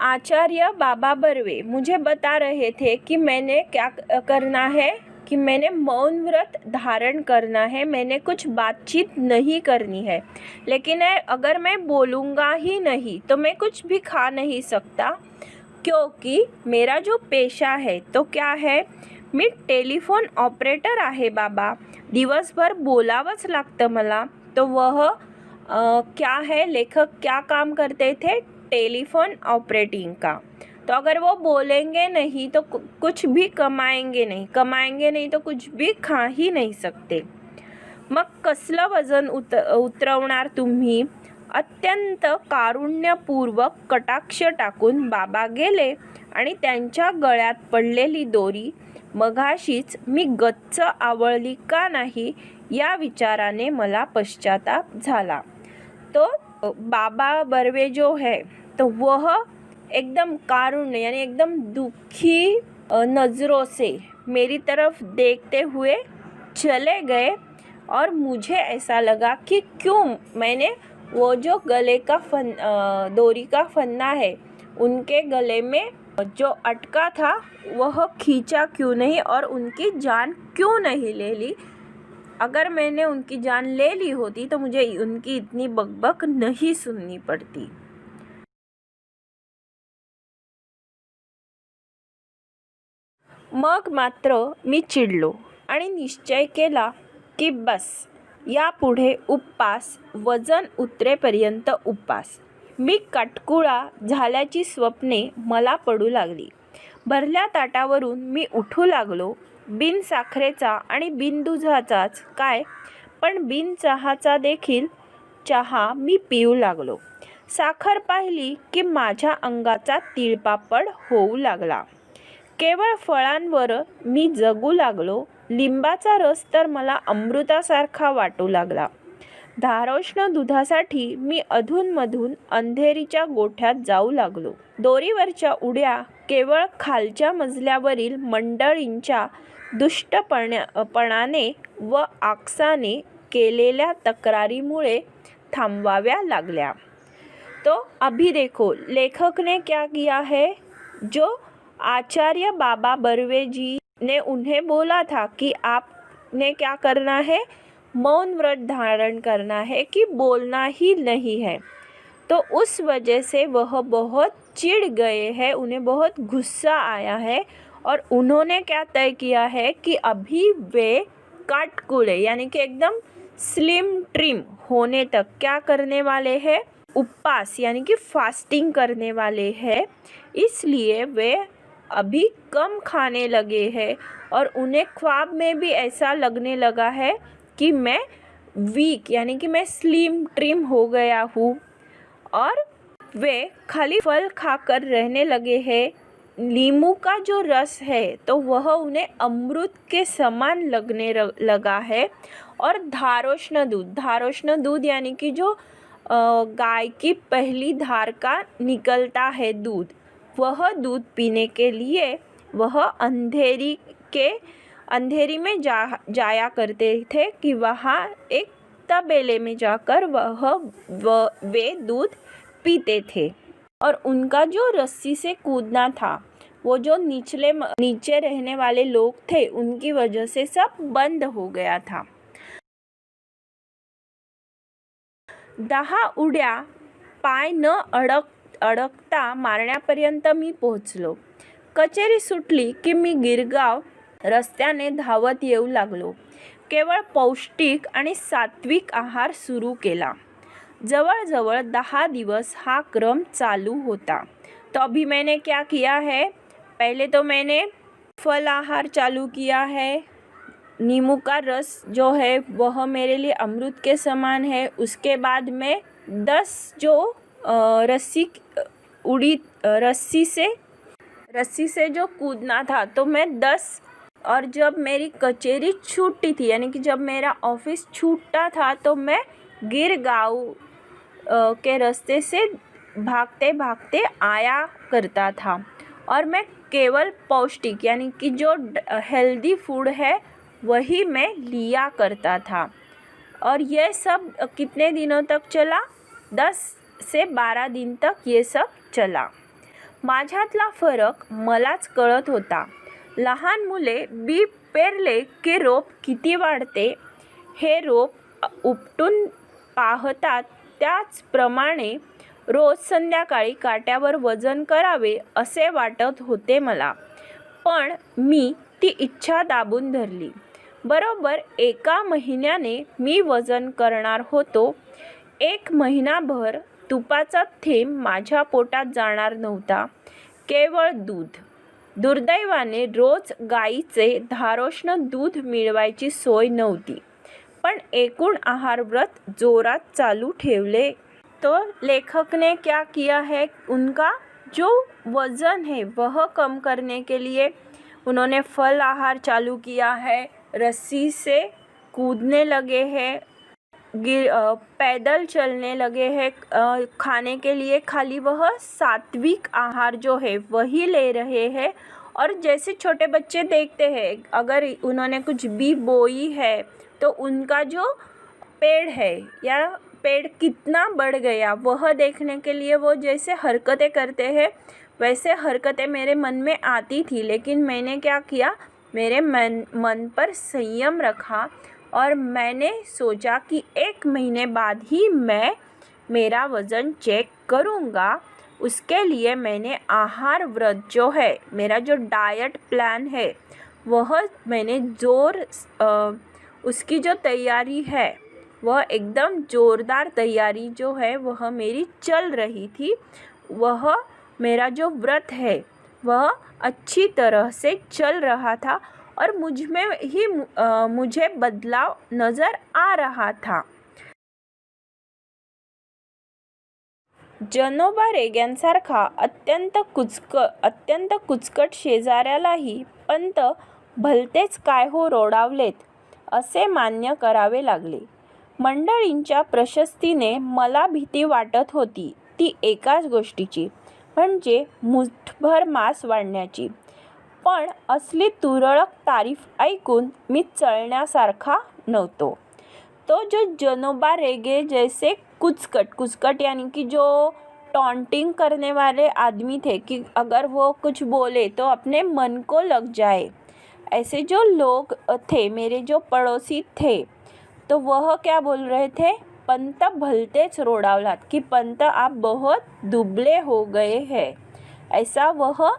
आचार्य बाबा बर्वे मुझे बता रहे थे कि मैंने क्या करना है, कि मैंने मौन व्रत धारण करना है, मैंने कुछ बातचीत नहीं करनी है। लेकिन अगर मैं बोलूँगा ही नहीं तो मैं कुछ भी खा नहीं सकता, क्योंकि मेरा जो पेशा है तो क्या है, मी टेलिफोन ऑपरेटर आहे बाबा, दिवसभर बोलावंच लागतं मला। तो वह क्या है, लेखक क्या काम करते थे, टेलीफोन ऑपरेटिंग का। तो अगर वो बोलेंगे नहीं तो कुछ भी कमाएंगे नहीं तो कुछ भी खा ही नहीं सकते। मग कसलं वजन उतरवणार तुम्ही? अत्यंत कारुण्यपूर्वक कटाक्ष टाकून बाबा गेले आणि त्यांच्या गळ्यात पडलेली दोरी मघाशीच मी गच्च आवळली का नाही या विचाराने मला पश्चाताप झाला। तो बाबा बर्वे जो है तो वह एकदम कारुण्य यानी एकदम दुखी नज़रों से मेरी तरफ देखते हुए चले गए, और मुझे ऐसा लगा कि क्यों मैंने वो जो गले का डोरी का फन्ना है उनके गले में जो अटका था वह खींचा क्यों नहीं और उनकी जान क्यों नहीं ले ली। अगर मैंने उनकी जान ले ली होती तो मुझे उनकी इतनी बकबक नहीं सुननी पड़ती। मग मात्र मी चिडलो आणि निश्चय केला की बस, यापुढे उपवास, वजन उतरेपर्यंत उपवास। मी कटकुळा झाल्याची स्वप्ने मला पडू लागली। भरल्या ताटावरून मी उठू लागलो, बिन साखरेचा आणि बिन दुधाचाच काय, पण बिन चहाचा देखील चहा मी पिऊ लागलो। साखर पाहिली की माझ्या अंगाचा तिळपापड होऊ लागला। केवळ फळांवर मी जगू लागलो। लिंबाचा रस तर मला अमृतासारखा वाटू लागला। धारोष्ण दुधासाठी मी अधूनमधून अंधेरीच्या गोठ्यात जाऊ लागलो। दोरीवरच्या उड्या केवळ खालच्या मजल्यावरील मंडळींच्या दुष्टपणाने व आकसाने केलेल्या तक्रारीमुळे थांबवाव्या लागल्या। तो अभी देखो लेखक ने क्या किया है, जो आचार्य बाबा बर्वे जी ने उन्हें बोला था कि आपने क्या करना है, मौन व्रत धारण करना है, कि बोलना ही नहीं है। तो उस वजह से वह बहुत चिढ़ गए हैं, उन्हें बहुत गुस्सा आया है, और उन्होंने क्या तय किया है कि अभी वे काटकुले यानी कि एकदम स्लिम ट्रिम होने तक क्या करने वाले हैं, उपवास यानी कि फास्टिंग करने वाले हैं। इसलिए वे अभी कम खाने लगे हैं, और उन्हें ख्वाब में भी ऐसा लगने लगा है कि मैं वीक यानी कि मैं स्लिम ट्रिम हो गया हूँ, और वे खाली फल खाकर रहने लगे हैं। नींबू का जो रस है तो वह उन्हें अमृत के समान लगने लगा है, और धारोष्ण दूध यानी कि जो गाय की पहली धार का निकलता है दूध, वह दूध पीने के लिए वह अंधेरी में जाया करते थे, कि वहाँ एक तबेले में जाकर वे दूध पीते थे। और उनका जो रस्सी से कूदना था, वो जो नीचे रहने वाले लोग थे उनकी वजह से सब बंद हो गया था। 10 उड्या पाय न अडकता मारण्यापर्यंत मी पोहोचलो। कचेरी सुटली की मी गिरगाव रस्त्याने धावत येऊ लागलो। केवळ पौष्टिक आणि सात्विक आहार सुरू केला। जवळजवळ 10 दिवस हा क्रम चालू होता। तो अभी मैंने क्या किया है, पहले तो मैंने फल आहार चालू किया है। नींबू का रस जो है वह मेरे लिए अमृत के समान है। उसके बाद में 10 जो रस्सी से जो कूदना था तो मैं 10, और जब मेरी कचेरी छूटती थी यानी कि जब मेरा ऑफिस छूटता था तो मैं गिरगांव के रास्ते से भागते भागते आया करता था, और मैं केवल पौष्टिक यानी कि जो हेल्दी फूड है वही मैं लिया करता था। और यह सब कितने दिनों तक चला, 10 से 12 दिन तक ये सब चला। माझ्यातला फरक मलाच कळत होता. लहान मुले बी पेरले की रोप किती वाढते हे रोप उपटून पाहतात, त्याचप्रमाणे रोज संध्याकाळी काट्यावर वजन करावे असे वाटत होते मला. पण मी ती इच्छा दाबून धरली. बरोबर 1 महिन्याने मी वजन करणार होतो. 1 महिनाभर तुपाचा थेंब माझ्या पोटात जाणार नव्हता, केवळ दूध. दुर्दैवाने रोज गाईचे धारोष्ण दूध मिळवायची सोय नव्हती, पण एकूण आहार व्रत जोरात चालू ठेवले. तो लेखक ने क्या किया है, उनका जो वज़न है वह कम करने के लिए उन्होंने फल आहार चालू किया है, रस्सी से कूदने लगे हैं, पैदल चलने लगे हैं, खाने के लिए खाली वह सात्विक आहार जो है वही ले रहे हैं. और जैसे छोटे बच्चे देखते हैं, अगर उन्होंने कुछ भी बोई है तो उनका जो पेड़ है या पेड़ कितना बढ़ गया वह देखने के लिए वो जैसे हरकतें करते हैं, वैसे हरकतें मेरे मन में आती थी. लेकिन मैंने क्या किया, मेरे मन पर संयम रखा और मैंने सोचा कि 1 महीने बाद ही मैं मेरा वज़न चेक करूँगा. उसके लिए मैंने आहार व्रत जो है, मेरा जो डाइट प्लान है वह मैंने उसकी जो तैयारी है वह एकदम ज़ोरदार तैयारी जो है वह मेरी चल रही थी. वह मेरा जो व्रत है वह अच्छी तरह से चल रहा था और मुझे बदलाव नज़र आ रहा था. जनोबा रेग्यांसारखा अत्यंत कुचकट शेजाऱ्यालाही पंत भलतेच काय हो रोडावलेत असे मान्य करावे लागले. मंडळींच्या प्रशस्तीने मला भीती वाटत होती, ती एकाच गोष्टीची, म्हणजे मुठभर मांस वाढण्याची. पण असली तुरळक तारीफ ऐकून मी चळण्यासारखा नव्हतो. तो जो जनोबा रेगे जैसे कुचकट यानी कि जो टॉन्टिंग करने वाले आदमी थे कि अगर वो कुछ बोले तो अपने मन को लग जाए, ऐसे जो लोग थे, मेरे जो पड़ोसी थे, तो वह क्या बोल रहे थे, पंत भलतेच रोडावलात, कि पंत आप बहुत दुबले हो गए हैं, ऐसा वह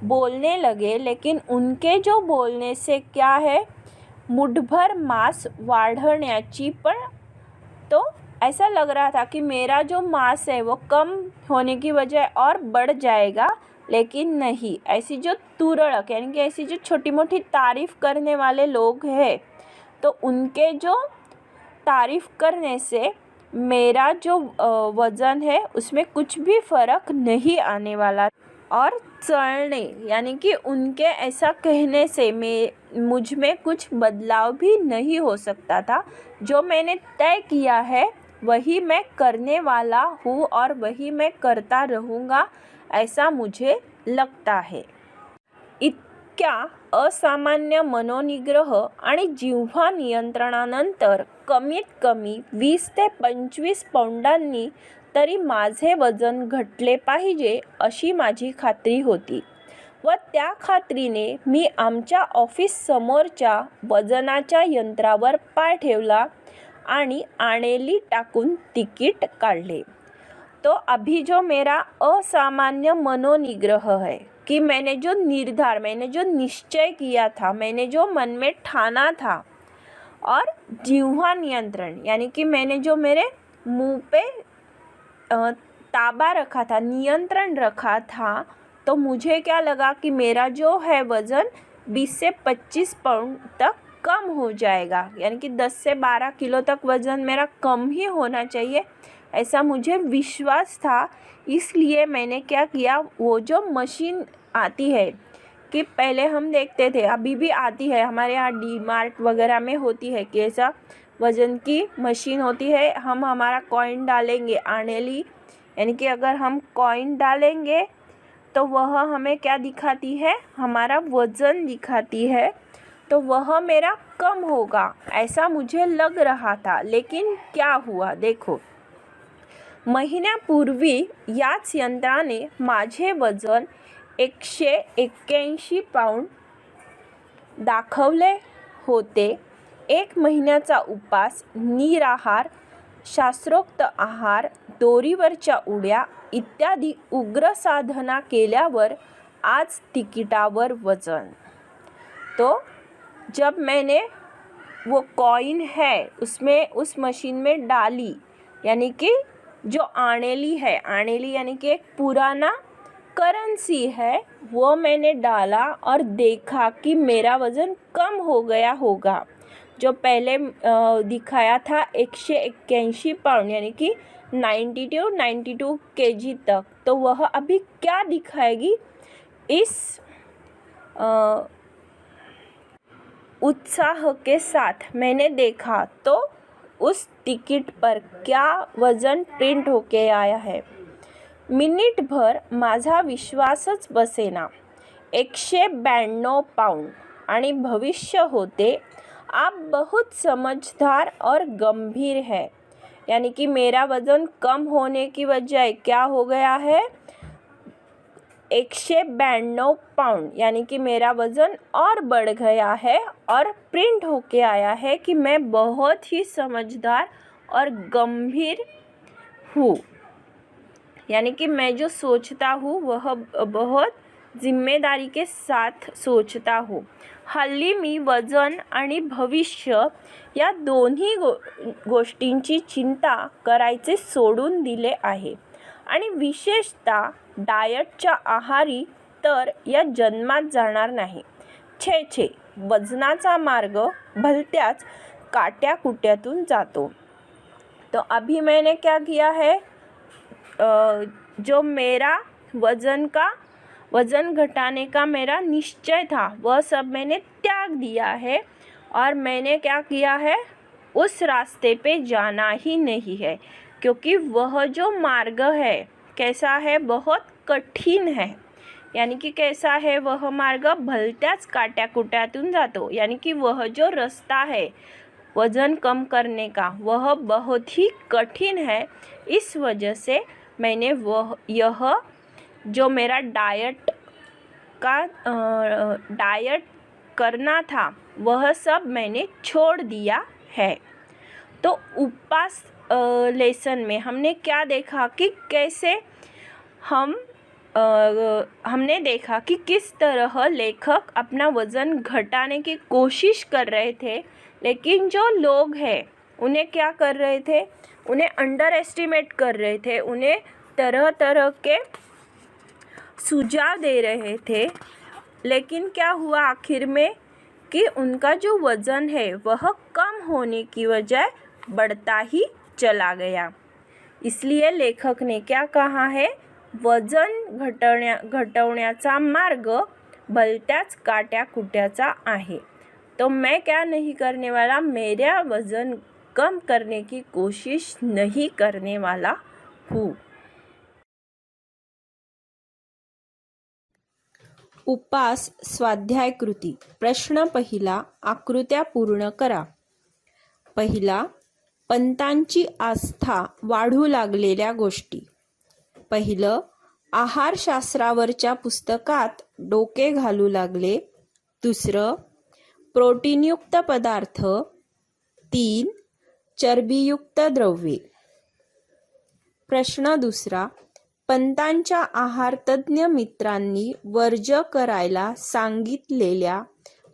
बोलने लगे. लेकिन उनके जो बोलने से क्या है, मुठभर मांस वाढ़ण्याची, पण तो ऐसा लग रहा था कि मेरा जो मांस है वो कम होने की बजाय और बढ़ जाएगा. लेकिन नहीं, ऐसी जो तुरड़क यानी कि ऐसी जो छोटी मोटी तारीफ़ करने वाले लोग हैं, तो उनके जो तारीफ़ करने से मेरा जो वज़न है उसमें कुछ भी फ़र्क नहीं आने वाला. और चलने यानी कि उनके ऐसा कहने से मुझ में कुछ बदलाव भी नहीं हो सकता था. जो मैंने तय किया है वही मैं करने वाला हूँ और वही मैं करता रहूँगा, ऐसा मुझे लगता है. इतक्या असामान्य मनोनिग्रह आणि जिव्हा नियंत्रणानंतर कमीत कमी 20 ते 25 पौंडांनी तरी माझे वजन घटले पाहिजे अशी माझी खात्री होती. व त्या खात्रीने मी आमच्या ऑफिस समोरच्या वजनाच्या यंत्रावर पाय ठेवला आणि आणेली टाकून तिकीट काढले. तो अभी जो मेरा असामान्य मनोनिग्रह है कि मैंने जो निश्चय किया था, मैंने जो मन में ठाना था, और जिह्वा नियंत्रण यानी कि मैंने जो मेरे मुंह पे ताबा रखा था, नियंत्रण रखा था, तो मुझे क्या लगा कि मेरा जो है वज़न 20 से 25 पाउंड तक कम हो जाएगा, यानी कि 10 से 12 किलो तक वज़न मेरा कम ही होना चाहिए, ऐसा मुझे विश्वास था. इसलिए मैंने क्या किया, वो जो मशीन आती है कि पहले हम देखते थे, अभी भी आती है, हमारे यहाँ डी-मार्ट वगैरह में होती है कि ऐसा वज़न की मशीन होती है, हम हमारा कॉइन डालेंगे, आनेली यानी कि अगर हम कॉइन डालेंगे तो वह हमें क्या दिखाती है, हमारा वज़न दिखाती है, तो वह मेरा कम होगा ऐसा मुझे लग रहा था. लेकिन क्या हुआ देखो, महिन्यापूर्वी याच यंत्राने माझे वजन 181 पाऊंड दाखवले होते. 1 महिन्याचा उपास, निराहार, शास्त्रोक्त आहार, दोरीवरच्या उड्या इत्यादि उग्र साधना केल्यावर आज तिकिटावर वजन. तो जब मैंने वो कॉइन है उसमें उस मशीन में डाली, यानी कि जो आनेली है, आनेली यानी कि एक पुराना करेंसी है, वो मैंने डाला और देखा कि मेरा वज़न कम हो गया होगा. जो पहले दिखाया था 181 पाउंड यानी कि 92 kg तक, तो वह अभी क्या दिखाएगी. इस उत्साह के साथ मैंने देखा तो उस टिकट पर क्या वज़न प्रिंट होके आया है. मिनिटभर माझा विश्वासच बसेना. 192 पाउंड आणि भविष्य होते. आप बहुत समझदार और गंभीर है. यानी कि मेरा वज़न कम होने की वजह क्या हो गया है, 192 पाउंड, यानी कि मेरा वज़न और बढ़ गया है और प्रिंट होके आया है कि मैं बहुत ही समझदार और गंभीर हूँ. यानी कि मैं जो सोचता हूँ वह बहुत जिम्मेदारी के साथ सोचता हूँ. हल्ली मी वजन आणि भविष्य या दोन्ही गोष्टींची चिंता करायचे सोडून दिले आहे आणि विशेषतः डाएटच्या आहारी तर या जन्मात जाणार नाही. छे, वजनाचा मार्ग भलत्याच काट्याकुट्यातून जातो. तो अभी मैंने क्या किया है, जो मेरा वज़न घटाने का मेरा निश्चय था वह सब मैंने त्याग दिया है और मैंने क्या किया है, उस रास्ते पे जाना ही नहीं है. क्योंकि वह जो मार्ग है कैसा है, बहुत कठिन है. यानी कि कैसा है वह मार्ग, भलत्याच काट्याकुट्यातून जातो. यानी कि वह जो रास्ता है वज़न कम करने का वह बहुत ही कठिन है. इस वजह से मैंने यह जो मेरा डाइट करना था वह सब मैंने छोड़ दिया है. तो उपवास लेसन में हमने क्या देखा कि कैसे हमने देखा कि किस तरह लेखक अपना वज़न घटाने की कोशिश कर रहे थे, लेकिन जो लोग हैं उन्हें क्या कर रहे थे, उन्हें अंडर एस्टिमेट कर रहे थे, उन्हें तरह तरह के सुझाव दे रहे थे. लेकिन क्या हुआ आखिर में कि उनका जो वज़न है वह कम होने की वजह बढ़ता ही चला गया. इसलिए लेखक ने क्या कहा है, वजन घटवण्याचा मार्ग भलत्याच काट्याकुट्याचा आहे. तो मैं क्या नहीं करने वाला, मेरा वज़न कम करने की कोशिश नहीं करने वाला हूँ. उपास स्वाध्याय कृती. प्रश्न पहिला, आकृत्या पूर्ण करा. पहिला, पंतांची आस्था वाढू लागलेल्या गोष्टी. पहिलं, आहारशास्त्रावरच्या पुस्तकात डोके घालू लागले. दुसरं, प्रोटीनयुक्त पदार्थ. 3, चरबीयुक्त द्रव्ये. प्रश्न दुसरा, पंतांच्या आहारतज्ञ मित्रांनी वर्ज्य करायला सांगितलेल्या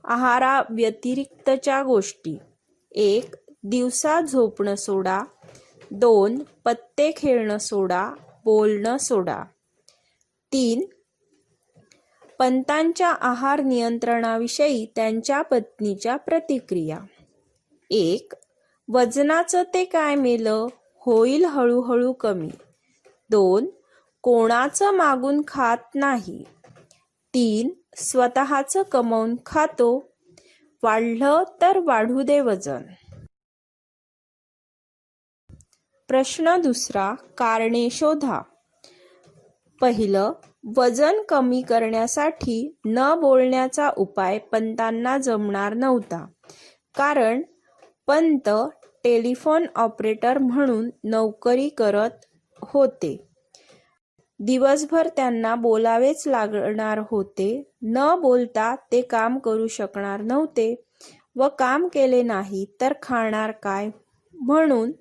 आहाराव्यतिरिक्तच्या गोष्टी. 1, दिवसा झोपणं सोडा. 2, पत्ते खेळणं सोडा, बोलणं सोडा. 3, पंतांच्या आहार नियंत्रणाविषयी त्यांच्या पत्नीच्या प्रतिक्रिया. 1, वजनाचं ते काय मेलं, होईल हळूहळू कमी. 2, कोणाचं मागून खात नाही. 3, स्वतःचं कमवून खातो, वाढलं तर वाढू दे वजन. प्रश्न दुसरा, कारणे शोधा. पहिलं, वजन कमी करण्यासाठी न बोलण्याचा उपाय पंतांना जमणार नव्हता, कारण पंत टेलिफोन ऑपरेटर म्हणून नोकरी करत होते. दिवसभर त्यांना बोलावेच लागणार होते. न बोलता ते काम करू शकणार नव्हते व काम केले नाही तर खाणार काय? म्हणून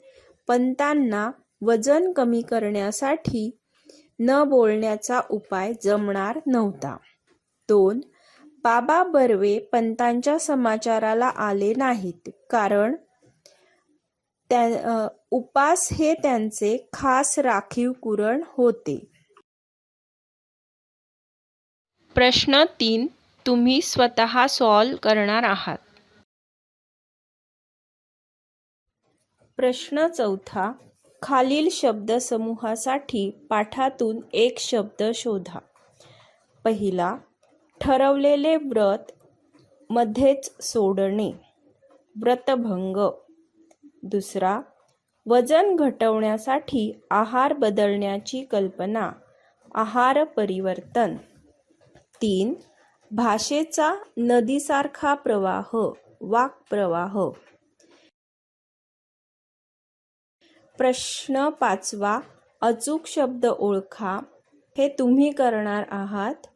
पंतांना वजन कमी करण्यासाठी न बोलण्याचा उपाय जमणार नव्हता. 2. बाबा बर्वे पंतांच्या समाचाराला आले नाहीत कारण उपास हे त्यांचे खास राखीव कुरण होते. प्रश्न 3 तुम्ही स्वतः सॉल्व करणार आहात. प्रश्न 4 खालील शब्दसमूहासाठी पाठातून एक शब्द शोधा. पहिला, ठरवलेले व्रत मध्येच सोडणे, व्रतभंग. दुसरा, वजन घटवण्यासाठी आहार बदलण्याची कल्पना, आहार परिवर्तन. 3. भाषेचा नदीसारखा प्रवाह, वाक्प्रवाह. प्रश्न 5 अचूक शब्द ओळखा. हे तुम्ही करणार आहात.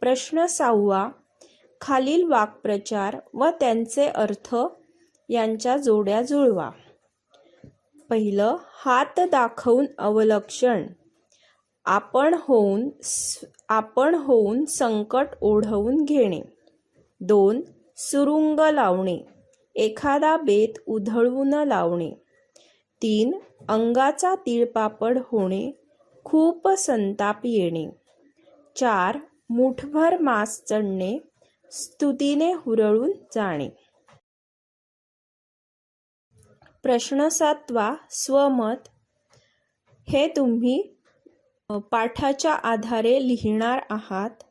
प्रश्न 6 खालील वाक्प्रचार व त्यांचे अर्थ यांच्या जोड्या जुळवा. पहिलं, हात दाखवून अवलक्षण, आपण होऊन संकट ओढवून घेणे. 2. सुरुंग लावणे, एखादा बेत उधळवून लावणे. 3. अंगाचा तिळपापड होणे, खूप संताप येणे. 4. मुठभर मांस चढणे, स्तुतीने हुरळून जाणे. प्रश्न 7 स्वमत. हे तुम्ही पाठाच्या आधारे लिहिणार आहात.